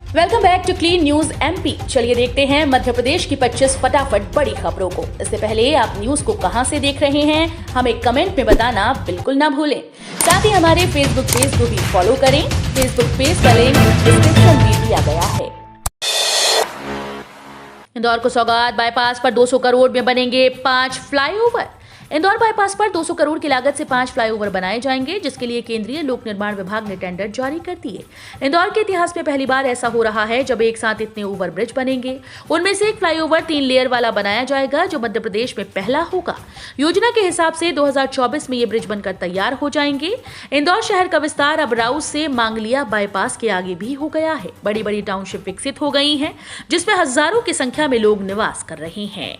Welcome back to clean news MP. चलिए देखते हैं मध्य प्रदेश की 25 फटाफट बड़ी खबरों को। इससे पहले आप न्यूज को कहां से देख रहे हैं हमें कमेंट में बताना बिल्कुल ना भूलें। साथ ही हमारे फेसबुक पेज को भी फॉलो करें। फेसबुक पेज का लिंक डिस्क्रिप्शन में दिया गया है। इंदौर को सौगात बाईपास पर 200 करोड़ में बनेंगे 5 फ्लाईओवर। इंदौर बाईपास पर 200 करोड़ की लागत से 5 फ्लाईओवर बनाए जाएंगे, जिसके लिए केंद्रीय लोक निर्माण विभाग ने टेंडर जारी कर दिए। इंदौर के इतिहास में पहली बार ऐसा हो रहा है जब एक साथ इतने ओवरब्रिज बनेंगे। उनमें से एक फ्लाईओवर 3 लेयर वाला बनाया जाएगा, जो मध्य प्रदेश में पहला होगा। योजना के हिसाब से 2024 में ये ब्रिज बनकर तैयार हो जाएंगे। इंदौर शहर का विस्तार अब राउस से मांगलिया बाईपास के आगे भी हो गया है। बड़ी बड़ी टाउनशिप विकसित हो गई हैं, जिसमें हजारों की संख्या में लोग निवास कर रहे हैं।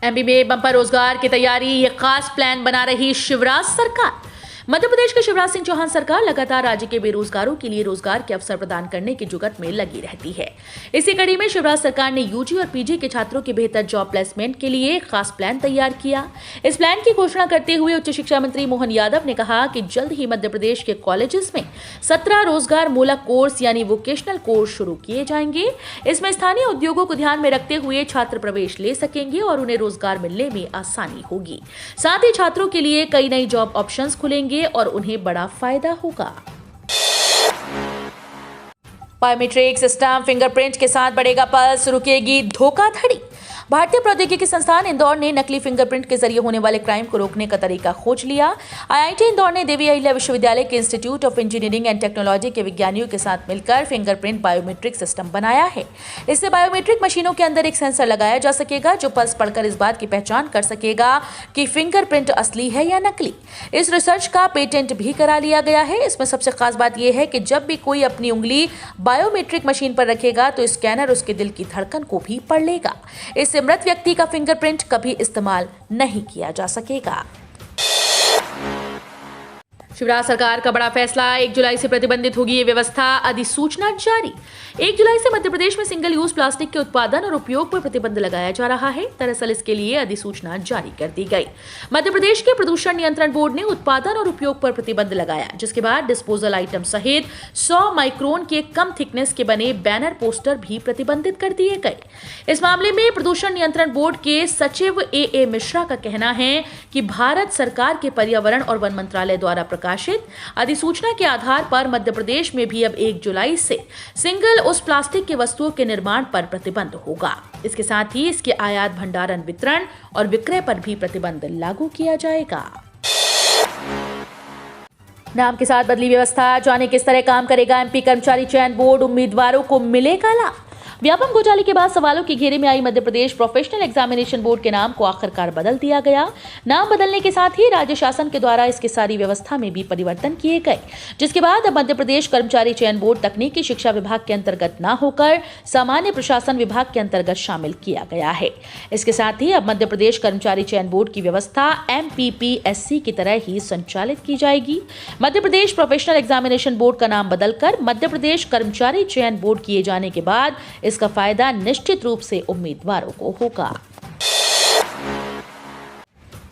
एमपी में बंपर रोजगार की तैयारी, ये खास प्लान बना रही शिवराज सरकार। मध्य प्रदेश के शिवराज सिंह चौहान सरकार लगातार राज्य के बेरोजगारों के लिए रोजगार के अवसर प्रदान करने की जुगत में लगी रहती है। इसी कड़ी में शिवराज सरकार ने यूजी और पीजी के छात्रों के बेहतर जॉब प्लेसमेंट के लिए एक खास प्लान तैयार किया। इस प्लान की घोषणा करते हुए उच्च शिक्षा मंत्री मोहन यादव ने कहा कि जल्द ही मध्य प्रदेश के कॉलेजेस में 17 रोजगार मूलक कोर्स यानी वोकेशनल कोर्स शुरू किए जाएंगे। इसमें स्थानीय उद्योगों को ध्यान में रखते हुए छात्र प्रवेश ले सकेंगे और उन्हें रोजगार मिलने में आसानी होगी। साथ ही छात्रों के लिए कई नई जॉब ऑप्शंस खुलेंगे और उन्हें बड़ा फायदा होगा। बायोमेट्रिक सिस्टम फिंगरप्रिंट के साथ बढ़ेगा पल्स, रुकेगी धोखाधड़ी। भारतीय प्रौद्योगिकी संस्थान इंदौर ने नकली फिंगरप्रिंट के जरिए होने वाले क्राइम को रोकने का तरीका खोज लिया। आईआईटी इंदौर ने देवी अहिल्या विश्वविद्यालय के institute of engineering and technology के विज्ञानियों के साथ मिलकर फिंगरप्रिंट बायोमेट्रिक सिस्टम बनाया है। इससे बायोमेट्रिक मशीनों के अंदर एक सेंसर लगाया जा सकेगा, जो पल्स पढ़कर इस बात की पहचान कर सकेगा कि फिंगरप्रिंट असली है या नकली। इस रिसर्च का पेटेंट भी करा लिया गया है। इसमें सबसे खास बात यह है कि जब भी कोई अपनी उंगली बायोमेट्रिक मशीन पर रखेगा तो स्कैनर उसके दिल की धड़कन को भी पढ़ लेगा। इससे मृत व्यक्ति का फिंगरप्रिंट कभी इस्तेमाल नहीं किया जा सकेगा। शिवराज सरकार का बड़ा फैसला, 1 जुलाई से प्रतिबंधित होगी ये व्यवस्था, अधिसूचना जारी। 1 जुलाई से मध्य प्रदेश में सिंगल यूज प्लास्टिक के उत्पादन और उपयोग पर प्रतिबंध लगाया जा रहा है। दरअसल इसके लिए अधिसूचना जारी कर दी गई। मध्य प्रदेश के प्रदूषण नियंत्रण बोर्ड ने उत्पादन और उपयोग पर प्रतिबंध लगाया, जिसके बाद डिस्पोजल आइटम सहित 100 माइक्रोन के कम थिकनेस के बने बैनर पोस्टर भी प्रतिबंधित कर दिए गए। इस मामले में प्रदूषण नियंत्रण बोर्ड के सचिव ए मिश्रा का कहना है कि भारत सरकार के पर्यावरण और वन मंत्रालय द्वारा प्रकाशित अधिसूचना के आधार पर मध्य प्रदेश में भी अब 1 जुलाई से सिंगल उस प्लास्टिक के वस्तुओं के निर्माण पर प्रतिबंध होगा। इसके साथ ही इसके आयात, भंडारण, वितरण और विक्रय पर भी प्रतिबंध लागू किया जाएगा। नाम के साथ बदली व्यवस्था, जाने किस तरह काम करेगा एमपी कर्मचारी चयन बोर्ड, उम्मीदवारों को मिलेगा लाभ। व्यापम घोटाले के बाद सवालों के घेरे में आई Madhya Pradesh professional examination board के नाम को आखिरकार बदल दिया गया। नाम बदलने के साथ ही राज्य शासन के द्वारा इसकी सारी व्यवस्था में भी परिवर्तन किए गए, जिसके बाद अब मध्य प्रदेश कर्मचारी चयन बोर्ड तकनीकी शिक्षा विभाग के अंतर्गत न होकर सामान्य प्रशासन विभाग के अंतर्गत शामिल किया गया है। इसके साथ ही अब मध्य प्रदेश कर्मचारी चयन बोर्ड की व्यवस्था MPPSC की तरह ही संचालित की जाएगी। Madhya Pradesh professional examination board का नाम बदलकर मध्य प्रदेश कर्मचारी चयन बोर्ड किए जाने के बाद इसका फायदा निश्चित रूप से उम्मीदवारों को होगा।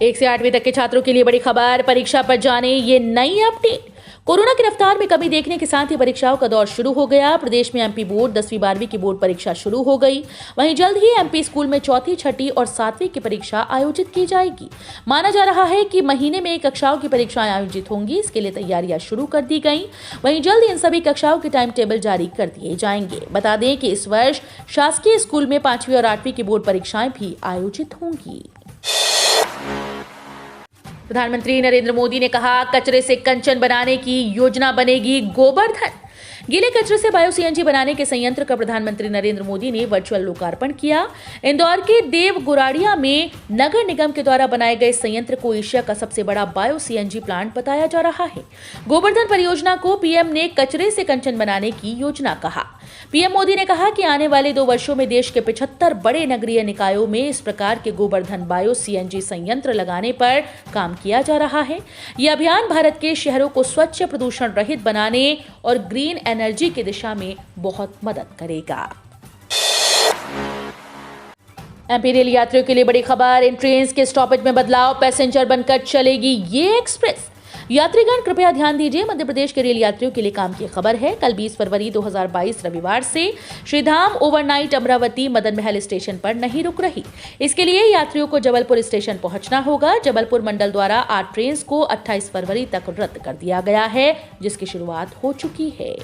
1 से 8वीं तक के छात्रों के लिए बड़ी खबर, परीक्षा पर जाने ये नई अपडेट। कोरोना की रफ्तार में कमी देखने के साथ ही परीक्षाओं का दौर शुरू हो गया। प्रदेश में एमपी बोर्ड 10वीं 12वीं की बोर्ड परीक्षा शुरू हो गई। वहीं जल्द ही एमपी स्कूल में 4ठी, 6ठी और 7वीं की परीक्षा आयोजित की जाएगी। माना जा रहा है कि महीने में कक्षाओं की परीक्षाएं आयोजित होंगी। इसके लिए तैयारियां शुरू कर दी गई। वहीं जल्द इन सभी कक्षाओं के टाइम टेबल जारी कर दिए जाएंगे। बता दें कि इस वर्ष शासकीय स्कूल में 5वीं और 8वीं की बोर्ड परीक्षाएं भी आयोजित होंगी। प्रधानमंत्री नरेंद्र मोदी ने कहा, कचरे से कंचन बनाने की योजना बनेगी गोबर्धन। गीले कचरे से बायो सीएनजी बनाने के संयंत्र का प्रधानमंत्री नरेंद्र मोदी ने वर्चुअल लोकार्पण किया। इंदौर के देव गुराड़िया में नगर निगम के द्वारा बनाए गए संयंत्र को एशिया का सबसे बड़ा बायो सीएनजी प्लांट बताया जा रहा है। गोबर्धन परियोजना को पीएम ने कचरे से कंचन बनाने की योजना कहा। पीएम मोदी ने कहा कि आने वाले 2 वर्षों में देश के 75 बड़े नगरीय निकायों में इस प्रकार के गोबर्धन बायो सीएनजी संयंत्र लगाने पर काम किया जा रहा है। यह अभियान भारत के शहरों को स्वच्छ, प्रदूषण रहित बनाने और ग्रीन एनर्जी की दिशा में बहुत मदद करेगा। एमपी रेल यात्रियों के लिए बड़ी खबर, इन ट्रेन के स्टॉपेज में बदलाव, पैसेंजर बनकर चलेगी ये एक्सप्रेस। यात्रीगण कृपया ध्यान दीजिए, मध्य प्रदेश के रेल यात्रियों के लिए काम की खबर है। कल 20 फरवरी 2022 रविवार से श्रीधाम ओवरनाइट अमरावती मदन महल स्टेशन पर नहीं रुक रही। इसके लिए यात्रियों को जबलपुर स्टेशन पहुंचना होगा। जबलपुर मंडल द्वारा 8 ट्रेन को 28 फरवरी तक रद्द कर दिया गया है, जिसकी शुरुआत हो चुकी है।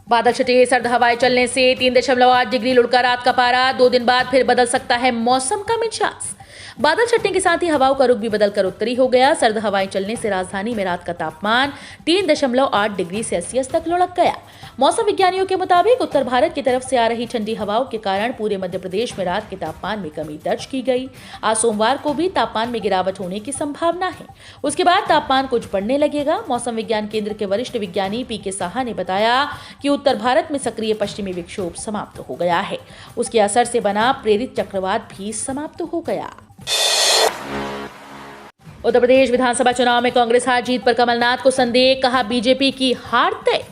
बादल छटे, सर्द हवाएं चलने से 3.8 डिग्री लुढ़का रात का पारा। 2 दिन बाद फिर बदल सकता है मौसम का मिजाज। बादल छटने के साथ ही हवाओं का रुख भी बदलकर उत्तरी हो गया। सर्द हवाएं चलने से राजधानी में रात का तापमान 3.8 डिग्री सेल्सियस तक लुढ़क गया। मौसम विज्ञानियों के मुताबिक उत्तर भारत की तरफ से आ रही ठंडी हवाओं के कारण पूरे मध्य प्रदेश में रात के तापमान में कमी दर्ज की गई। आज सोमवार को भी तापमान में गिरावट होने की संभावना है। उसके बाद तापमान कुछ बढ़ने लगेगा। मौसम विज्ञान केंद्र के वरिष्ठ विज्ञानी पीके साहा ने बताया कि उत्तर भारत में सक्रिय पश्चिमी विक्षोभ समाप्त हो गया है। उसके असर से बना प्रेरित चक्रवात भी समाप्त हो गया। उत्तर प्रदेश विधानसभा चुनाव में कांग्रेस हार जीत पर कमलनाथ को संदेह, कहा बीजेपी की हार तय।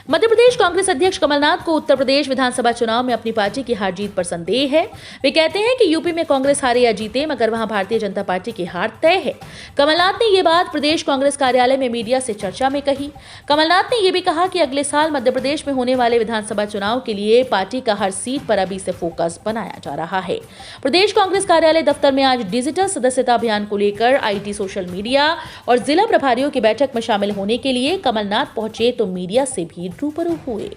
मध्य प्रदेश कांग्रेस अध्यक्ष कमलनाथ को उत्तर प्रदेश विधानसभा चुनाव में अपनी पार्टी की हार जीत पर संदेह है। वे कहते हैं कि यूपी में कांग्रेस हारे या जीते, मगर वहां भारतीय जनता पार्टी की हार तय है। कमलनाथ ने ये बात प्रदेश कांग्रेस कार्यालय में मीडिया से चर्चा में कही। कमलनाथ ने यह भी कहा कि अगले साल मध्य प्रदेश में होने वाले विधानसभा चुनाव के लिए पार्टी का हर सीट पर अभी से फोकस बनाया जा रहा है। प्रदेश कांग्रेस कार्यालय दफ्तर में आज डिजिटल सदस्यता अभियान को लेकर IT, सोशल मीडिया और जिला प्रभारियों की बैठक में शामिल होने के लिए कमलनाथ पहुंचे तो मीडिया से भी रूबरू हुए।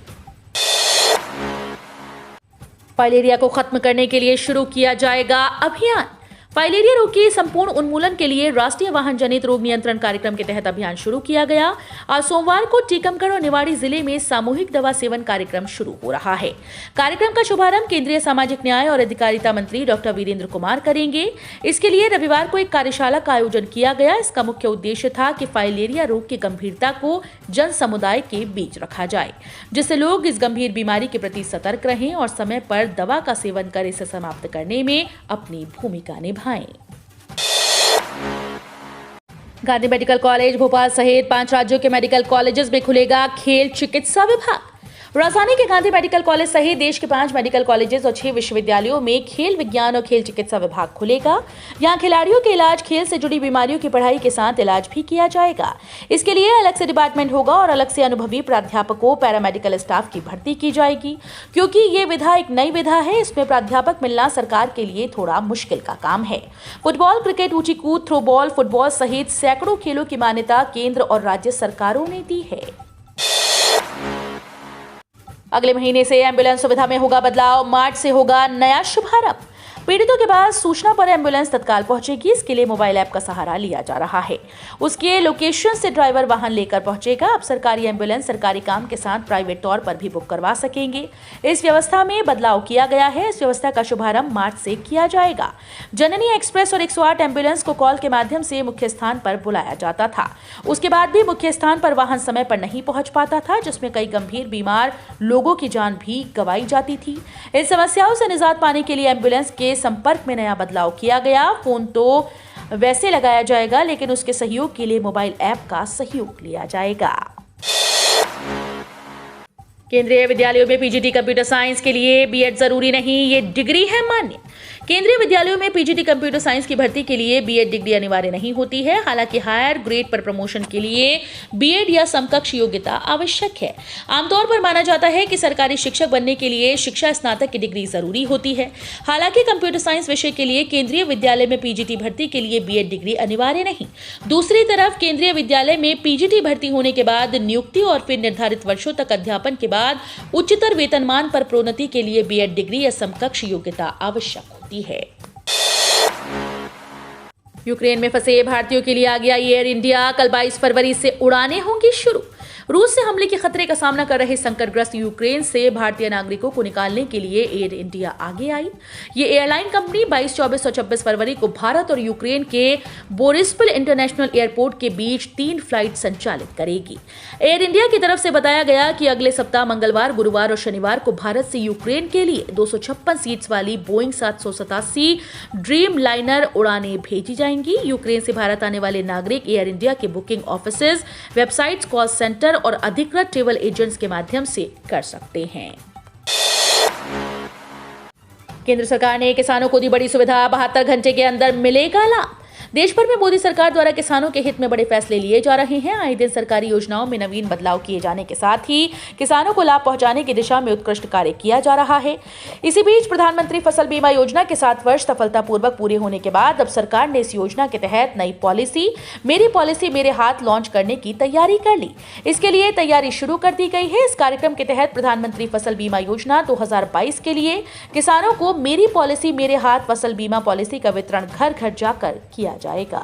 फाइलेरिया को खत्म करने के लिए शुरू किया जाएगा अभियान। फाइलेरिया रोग के संपूर्ण उन्मूलन के लिए राष्ट्रीय वाहन जनित रोग नियंत्रण कार्यक्रम के तहत अभियान शुरू किया गया। आज सोमवार को टीकमगढ़ और निवाड़ी जिले में सामूहिक दवा सेवन कार्यक्रम शुरू हो रहा है। कार्यक्रम का शुभारंभ केंद्रीय सामाजिक न्याय और अधिकारिता मंत्री डॉक्टर वीरेंद्र कुमार करेंगे। इसके लिए रविवार को एक कार्यशाला का आयोजन किया गया। इसका मुख्य उद्देश्य था कि फाइलेरिया रोग की गंभीरता को जन समुदाय के बीच रखा जाए, जिससे लोग इस गंभीर बीमारी के प्रति सतर्क रहें और समय पर दवा का सेवन कर इसे समाप्त करने में अपनी भूमिका निभाएं। गांधी मेडिकल कॉलेज भोपाल सहित 5 राज्यों के मेडिकल कॉलेजेस में खुलेगा खेल चिकित्सा विभाग। राजधानी के गांधी मेडिकल कॉलेज सहित देश के 5 मेडिकल कॉलेजेस और 6 विश्वविद्यालयों में खेल विज्ञान और खेल चिकित्सा विभाग खुलेगा। यहां खिलाड़ियों के इलाज, खेल से जुड़ी बीमारियों की पढ़ाई के साथ इलाज भी किया जाएगा। इसके लिए अलग से डिपार्टमेंट होगा और अलग से अनुभवी प्राध्यापकों, पैरामेडिकल स्टाफ की भर्ती की जाएगी। क्योंकि ये विधा एक नई विधा है, इसमें प्राध्यापक मिलना सरकार के लिए थोड़ा मुश्किल का काम है। फुटबॉल, क्रिकेट, ऊंची कूद, थ्रोबॉल, फुटबॉल सहित सैकड़ों खेलों की मान्यता केंद्र और राज्य सरकारों ने दी है। अगले महीने से एम्बुलेंस सुविधा में होगा बदलाव। मार्च से होगा नया शुभारंभ। पीड़ितों के पास सूचना पर एम्बुलेंस तत्काल पहुंचेगी। इसके लिए मोबाइल ऐप का सहारा लिया जा रहा है। उसके लोकेशन से ड्राइवर वाहन लेकर पहुंचेगा। अब सरकारी एम्बुलेंस सरकारी काम के साथ प्राइवेट तौर पर भी बुक करवा सकेंगे। इस व्यवस्था में बदलाव किया गया है। इस व्यवस्था का शुभारंभ मार्च से किया जाएगा। जननी एक्सप्रेस और 108 एम्बुलेंस को कॉल के माध्यम से मुख्य स्थान पर बुलाया जाता था। उसके बाद भी मुख्य स्थान पर वाहन समय पर नहीं पहुंच पाता था, जिसमें कई गंभीर बीमार लोगों की जान भी गंवाई जाती थी। इन समस्याओं से निजात पाने के लिए एम्बुलेंस के संपर्क में नया बदलाव किया गया। फोन तो वैसे लगाया जाएगा, लेकिन उसके सहयोग के लिए मोबाइल ऐप का सहयोग लिया जाएगा। केंद्रीय विद्यालयों में पीजीटी कंप्यूटर साइंस के लिए बीएड जरूरी नहीं, ये डिग्री है मान्य। केंद्रीय विद्यालयों में पीजीटी कंप्यूटर साइंस की भर्ती के लिए बीएड डिग्री अनिवार्य नहीं होती है। हालांकि हायर ग्रेड पर प्रमोशन के लिए बीएड या समकक्ष योग्यता आवश्यक है। आमतौर पर माना जाता है कि सरकारी शिक्षक बनने के लिए शिक्षा स्नातक की डिग्री जरूरी होती है। हालांकि कंप्यूटर साइंस विषय के लिए केंद्रीय विद्यालय में पीजीटी भर्ती के लिए बीएड डिग्री अनिवार्य नहीं। दूसरी तरफ केंद्रीय विद्यालय में पीजीटी भर्ती होने के बाद नियुक्ति और फिर निर्धारित वर्षों तक अध्यापन के बाद उच्चतर वेतनमान पर प्रोन्नति के लिए बीएड डिग्री या समकक्ष योग्यता आवश्यक होती है। यूक्रेन में फंसे भारतीयों के लिए आ गया एयर इंडिया। कल 22 फरवरी से उड़ानें होंगी शुरू। रूस से हमले के खतरे का सामना कर रहे संकटग्रस्त यूक्रेन से भारतीय नागरिकों को निकालने के लिए एयर इंडिया आगे आई। ये एयरलाइन कंपनी 22, 24 और 26 फरवरी को भारत और यूक्रेन के बोरिस्पल इंटरनेशनल एयरपोर्ट के बीच 3 फ्लाइट संचालित करेगी। एयर इंडिया की तरफ से बताया गया कि अगले सप्ताह मंगलवार, गुरुवार और शनिवार को भारत से यूक्रेन के लिए 256 सीट्स वाली बोइंग 787 ड्रीम लाइनर उड़ानें भेजी जाएंगी। यूक्रेन से भारत आने वाले नागरिक एयर इंडिया के booking offices, websites, call centre और अधिकृत ट्रैवल एजेंट्स के माध्यम से कर सकते हैं। केंद्र सरकार ने किसानों को दी बड़ी सुविधा। 72 घंटे के अंदर मिलेगा लाभ। देश भर में मोदी सरकार द्वारा किसानों के हित में बड़े फैसले लिए जा रहे हैं। आए दिन सरकारी योजनाओं में नवीन बदलाव किए जाने के साथ ही किसानों को लाभ पहुंचाने की दिशा में उत्कृष्ट कार्य किया जा रहा है। इसी बीच प्रधानमंत्री फसल बीमा योजना के 7 वर्ष सफलतापूर्वक पूरे होने के बाद अब सरकार ने इस योजना के तहत नई पॉलिसी मेरे हाथ लॉन्च करने की तैयारी कर ली। इसके लिए तैयारी शुरू कर दी गई है। इस कार्यक्रम के तहत प्रधानमंत्री फसल बीमा योजना 2022 के लिए किसानों को मेरी पॉलिसी मेरे हाथ फसल बीमा पॉलिसी का वितरण घर घर जाकर किया जाएगा।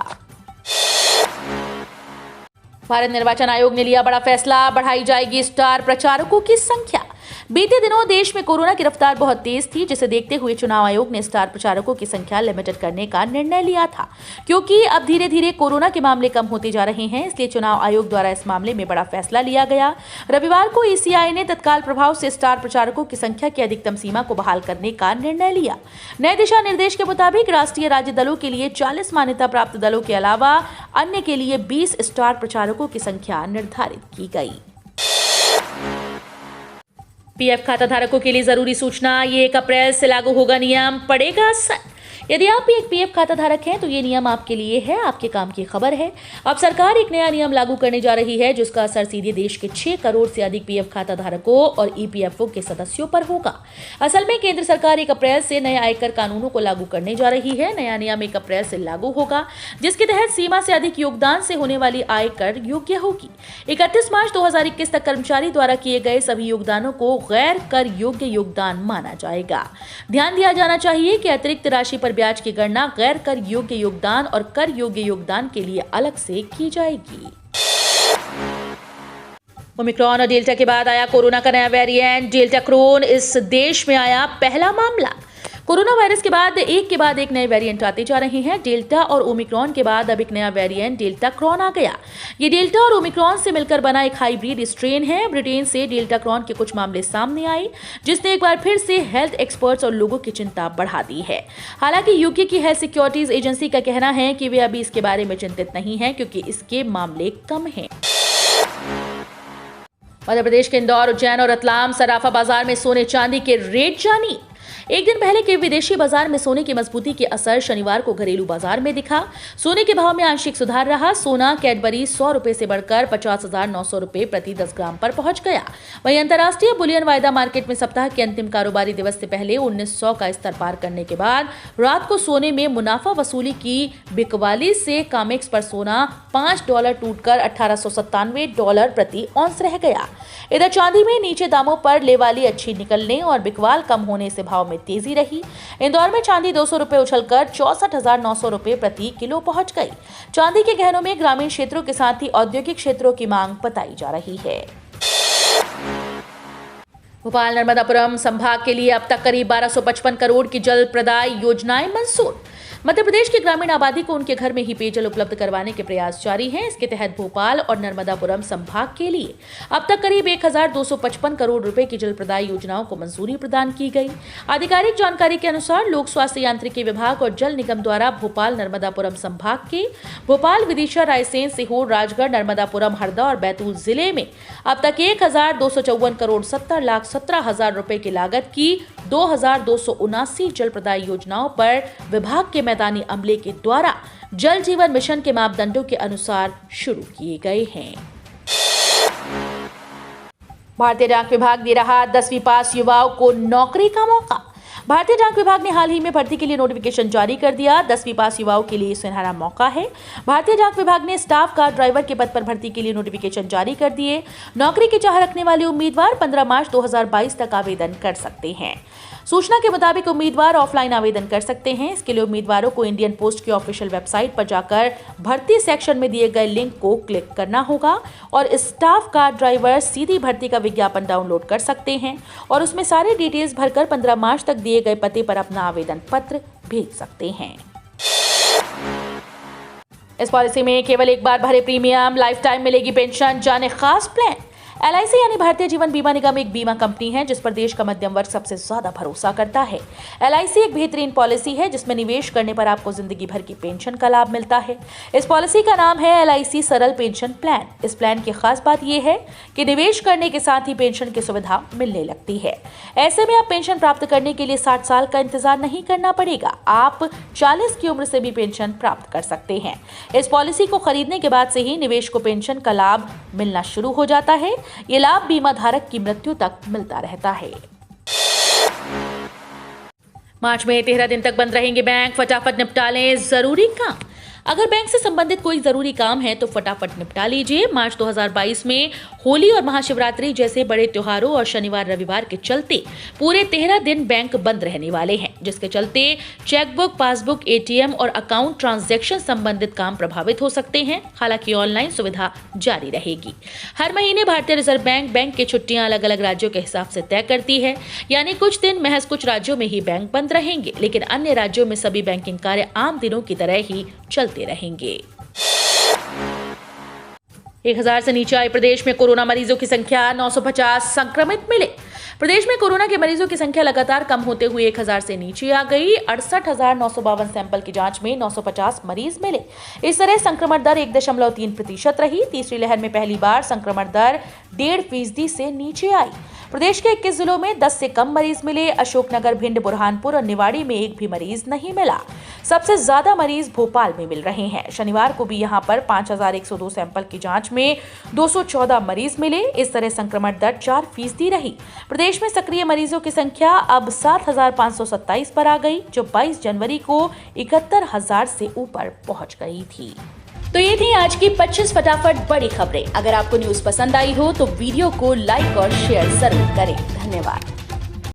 भारत निर्वाचन आयोग ने लिया बड़ा फैसला, बढ़ाई जाएगी स्टार प्रचारकों की संख्या। बीते दिनों देश में कोरोना की रफ्तार बहुत तेज थी, जिसे देखते हुए चुनाव आयोग ने स्टार प्रचारकों की संख्या लिमिटेड करने का निर्णय लिया था। क्योंकि अब धीरे धीरे कोरोना के मामले कम होते जा रहे हैं, इसलिए चुनाव आयोग द्वारा इस मामले में बड़ा फैसला लिया गया। रविवार को ईसीआई ने तत्काल प्रभाव से स्टार प्रचारकों की संख्या की अधिकतम सीमा को बहाल करने का निर्णय लिया। नए दिशा निर्देश के मुताबिक राष्ट्रीय राज्य दलों के लिए 40 मान्यता प्राप्त दलों के अलावा अन्य के लिए 20 स्टार प्रचारकों की संख्या निर्धारित की गई। पीएफ खाता धारकों के लिए जरूरी सूचना, ये 1 अप्रैल से लागू होगा नियम, पड़ेगा असर। यदि आप भी एक पीएफ खाता धारक हैं तो ये नियम आपके लिए है, आपके काम की खबर है। अब सरकार एक नया नियम लागू करने जा रही है, जिसका असर सीधे देश के 6 करोड़ से अधिक पीएफ खाता धारकों और ईपीएफओ के सदस्यों पर होगा। असल में केंद्र सरकार 1 अप्रैल से नए आयकर कानूनों को लागू करने जा रही है। नया नियम 1 अप्रैल से लागू होगा, जिसके तहत सीमा से अधिक योगदान से होने वाली आयकर योग्य होगी। 31 मार्च 2021 तक कर्मचारी द्वारा किए गए सभी योगदानों को गैर कर योग्य योगदान माना जाएगा। ध्यान दिया जाना चाहिए कि अतिरिक्त राशि पर ब्याज की गणना गैर कर योग्य योगदान और कर योग्य योगदान के लिए अलग से की जाएगी। ओमिक्रॉन और डेल्टा के बाद आया कोरोना का नया वेरिएंट डेल्टा क्रोन। इस देश में आया पहला मामला। कोरोना वायरस के बाद एक नए वेरिएंट आते जा रहे हैं। डेल्टा और ओमिक्रॉन के बाद अब एक नया वेरिएंट डेल्टा क्रॉन आ गया। ये डेल्टा और ओमिक्रॉन से मिलकर बना एक हाइब्रिड स्ट्रेन है। ब्रिटेन से डेल्टा क्रॉन के कुछ मामले सामने आए, जिसने एक बार फिर से हेल्थ एक्सपर्ट्स और लोगों की चिंता बढ़ा दी है। हालांकि यूके की हेल्थ सिक्योरिटीज एजेंसी का कहना है कि वे अभी इसके बारे में चिंतित नहीं है, क्योंकि इसके मामले कम हैं। मध्य प्रदेश के इंदौर, उज्जैन और रतलाम सराफा बाजार में सोने चांदी के रेट जानी। एक दिन पहले के विदेशी बाजार में सोने की मजबूती के असर शनिवार को घरेलू बाजार में दिखा। सोने के भाव में आंशिक सुधार रहा। सोना कैडबरी 100 रुपए से बढ़कर 50,900 रुपए प्रति 10 ग्राम पर पहुंच गया। वहीं अंतर्राष्ट्रीय बुलियन वायदा मार्केट में सप्ताह के अंतिम कारोबारी दिवस से पहले 1900 का स्तर पार करने के बाद रात को सोने में मुनाफा वसूली की बिकवाली से कामेक्स पर सोना $5 टूटकर $1897 प्रति औंस रह गया। इधर चांदी में नीचे दामों पर लेवाली अच्छी निकलने और बिकवाल कम होने से भाव में तेजी रही। इंदौर में चांदी 200 रुपए उछलकर 64,900 रुपए प्रति किलो पहुंच गई। चांदी के गहनों में ग्रामीण क्षेत्रों के साथ ही औद्योगिक क्षेत्रों की मांग बताई जा रही है। भोपाल नर्मदापुरम संभाग के लिए अब तक करीब 1255 करोड़ की जल प्रदाय योजनाएं मंजूर। मध्य प्रदेश की ग्रामीण आबादी को उनके घर में ही पेयजल उपलब्ध करवाने के प्रयास जारी हैं। इसके तहत भोपाल और नर्मदापुरम संभाग के लिए अब तक करीब 1255 करोड़ रुपए की जल प्रदाय योजनाओं को मंजूरी प्रदान की गई। आधिकारिक जानकारी के अनुसार लोक स्वास्थ्य यांत्रिकी विभाग और जल निगम द्वारा भोपाल नर्मदापुरम संभाग के भोपाल, विदिशा, रायसेन, सीहोर, राजगढ़, नर्मदापुरम, हरदा और बैतूल जिले में अब तक 1254 करोड़ 70,17,000 रुपए की लागत की 2,279 जल प्रदाय योजनाओं पर विभाग के मैदानी अमले के द्वारा जल जीवन मिशन के मापदंडों के अनुसार शुरू किए गए हैं। भारतीय डाक विभाग दे रहा 10वीं पास युवाओं को नौकरी का मौका। भारतीय डाक विभाग ने हाल ही में भर्ती के लिए नोटिफिकेशन जारी कर दिया। 10वीं पास युवाओं के लिए सुनहरा मौका है। भारतीय डाक विभाग ने स्टाफ कार ड्राइवर के पद पर भर्ती के लिए नोटिफिकेशन जारी कर दिए। नौकरी की चाह रखने वाले उम्मीदवार 15 मार्च 2022 तक आवेदन कर सकते हैं। सूचना के मुताबिक उम्मीदवार ऑफलाइन आवेदन कर सकते हैं। इसके लिए उम्मीदवारों को इंडियन पोस्ट की ऑफिशियल वेबसाइट पर जाकर भर्ती सेक्शन में दिए गए लिंक को क्लिक करना होगा और स्टाफ कार ड्राइवर सीधी भर्ती का विज्ञापन डाउनलोड कर सकते हैं और उसमें सारे डिटेल्स भरकर 15 मार्च तक दिए गए पते पर अपना आवेदन पत्र भेज सकते हैं। इस पॉलिसी में केवल एक बार भरे प्रीमियम, लाइफ टाइम मिलेगी पेंशन, जाने खास प्लान। LIC यानी भारतीय जीवन बीमा निगम एक बीमा कंपनी है जिस पर देश का मध्यम वर्ग सबसे ज्यादा भरोसा करता है। LIC एक बेहतरीन पॉलिसी है जिसमें निवेश करने पर आपको जिंदगी भर की पेंशन का लाभ मिलता है। इस पॉलिसी का नाम है LIC सरल पेंशन प्लान। इस प्लान की खास बात यह है कि निवेश करने के साथ ही पेंशन की सुविधा मिलने लगती है। ऐसे में आप पेंशन प्राप्त करने के लिए 60 साल का इंतजार नहीं करना पड़ेगा। आप 40 की उम्र से भी पेंशन प्राप्त कर सकते हैं। इस पॉलिसी को खरीदने के बाद से ही निवेश को पेंशन का लाभ मिलना शुरू हो जाता है। ये लाभ बीमा धारक की मृत्यु तक मिलता रहता है। मार्च में 13 दिन तक बंद रहेंगे बैंक, फटाफट निपटा लें जरूरी काम। अगर बैंक से संबंधित कोई जरूरी काम है तो फटाफट निपटा लीजिए। मार्च 2022 में होली और महाशिवरात्रि जैसे बड़े त्योहारों और शनिवार रविवार के चलते पूरे 13 दिन बैंक बंद रहने वाले हैं, जिसके चलते चेकबुक, पासबुक, ATM और अकाउंट ट्रांजैक्शन संबंधित काम प्रभावित हो सकते हैं। हालांकि ऑनलाइन सुविधा जारी रहेगी। हर महीने भारतीय रिजर्व बैंक की छुट्टियां अलग अलग राज्यों के हिसाब से तय करती है, यानी कुछ दिन महज कुछ राज्यों में ही बैंक बंद रहेंगे, लेकिन अन्य राज्यों में सभी बैंकिंग कार्य आम दिनों की तरह ही चलते रहेंगे। 1000 से नीचे आए प्रदेश में कोरोना मरीजों की संख्या, 950 संक्रमित मिले। प्रदेश में कोरोना के मरीजों की संख्या लगातार कम होते हुए 1000 से नीचे आ गई। 68,952 सैंपल की जांच में 950 मरीज मिले। इस तरह संक्रमण दर 1.3% रही। तीसरी लहर में पहली बार संक्रमण दर 1.5% से नीचे आई। प्रदेश के 21 जिलों में 10 से कम मरीज मिले। अशोकनगर, भिंड, बुरहानपुर और निवाड़ी में एक भी मरीज नहीं मिला। सबसे ज्यादा मरीज भोपाल में मिल रहे हैं। शनिवार को भी यहां पर 5,102 सैंपल की जांच में 214 मरीज मिले। इस तरह संक्रमण दर 4% रही। प्रदेश में सक्रिय मरीजों की संख्या अब 7,527 पर आ गई, जो 22 जनवरी को 71,000 से ऊपर पहुंच गई थी। तो ये थी आज की 25 फटाफट बड़ी खबरें। अगर आपको न्यूज पसंद आई हो तो वीडियो को लाइक और शेयर जरूर करें। धन्यवाद।